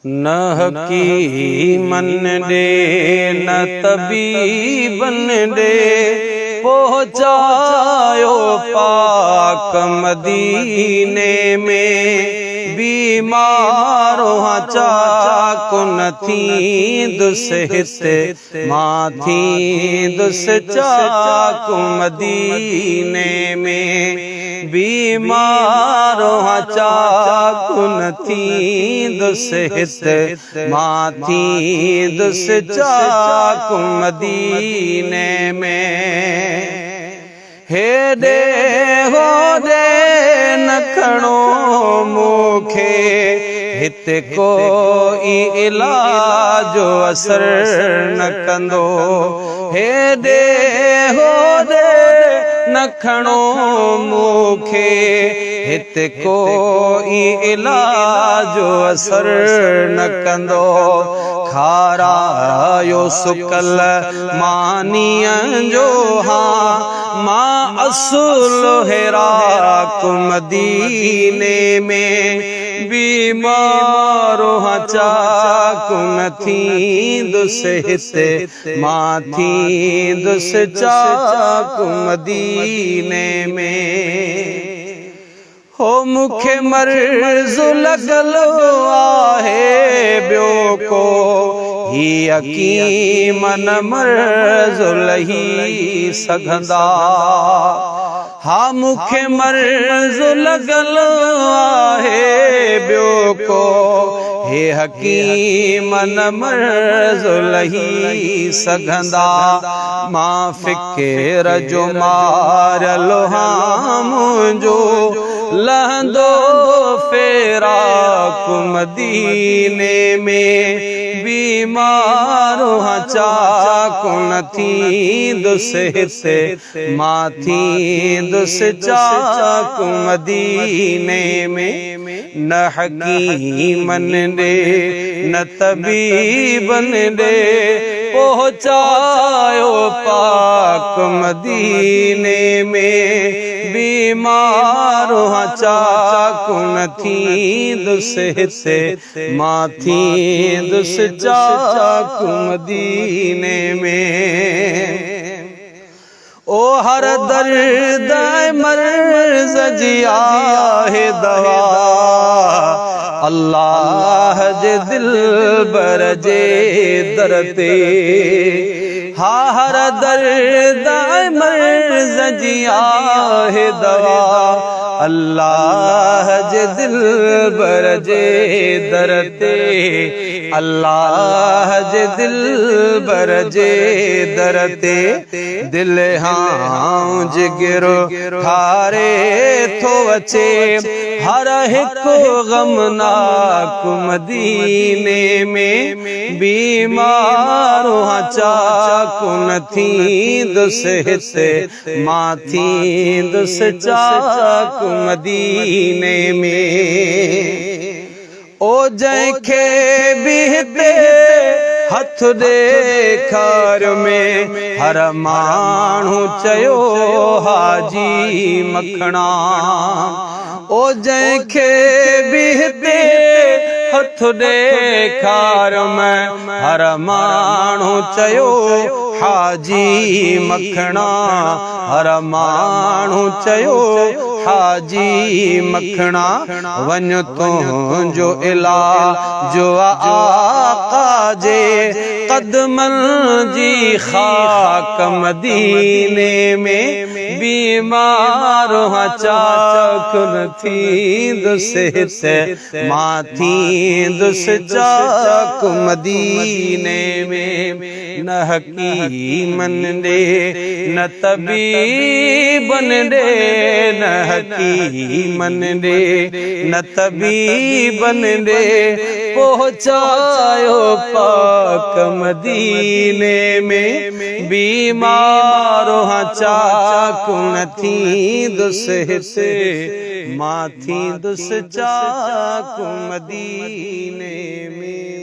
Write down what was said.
न हकीमन ॾे न तबीबन ॾे पहुचायो पाक मदीने में। बीमारो चाक न थींदुस हिते मां थींदुस चाक मदीने में। बीमारो चाक न थींदुस हिते मां थींदुस चाक मदीने में। हेॾे होॾे न खणो मूंखे हिते कोई इलाजो असर न कंदो। हेॾे होॾे न खणो मूंखे हिते कोई इलाजो असर न कंदो। खारायो सुकल मानियन जो हाँ मां असुल हेराक मदीने में। बीमारो चाक न थींदुस हिते मां थींदुस चाक मदीने में। हो मूंखे मर्ज़ लॻल आहे ॿियो को ही हकीम न मर्ज़ लही सघंदा। हा मूंखे मर्ज़ लॻल आहे ॿियो को हे हकीम न मर्ज़ लही सघंदा। मां फ़िक्र जो मारियलु हाँ मुंहिंजो लहंदो फ़िराक मदीने में। बीमारो चाक न थींदुस हिते मां थींदुस चाक मदीने में। न हकीमन ॾे न तबीबन ॾे पहुचायो पाक मदीने में। बीमारो चाक न थींदुस हिते मां थींदुस चाक मदीने में। ओ हर दर्द मर्ज़ जी आहे दवा अल्लाह जे दिलबर जे दर ते। हा हर दर्द मर्ज़ जी आहे दवा अल्लाह जे दिलबर जे दर ते। अल्लाह जे दिलबर जे दर ते। दिल हाँ जिगरो ठारे थो अचे हर हिकु गमनाक मदीने में। बीमारो चाक न थींदुस हिते मां थींदुस चाक मदीने में। ओ जंहिंखे बि हिते हथ ॾेखार में हर माण्हू चयो हाजी मखणा। ओ जंहिंखे बि हिते हथ ॾेखार में हर माण्हू चयो हाजी मखणा। हर माण्हू चयो हाजी मखणा। वञ तुंहिंजो इलाजो आका जे क़दमन जी खाक मदीने में। बीमारो चाक न थींदुस हिते मां थींदुस चाक मदीने में। न हकीमन ॾे न तबीबन ॾे न हकीमन ॾे न तबीबन ॾे पहुचायो पाक मदीने में। बीमारो चाक न थींदुस हिते मां थींदुस चाक मदीने में।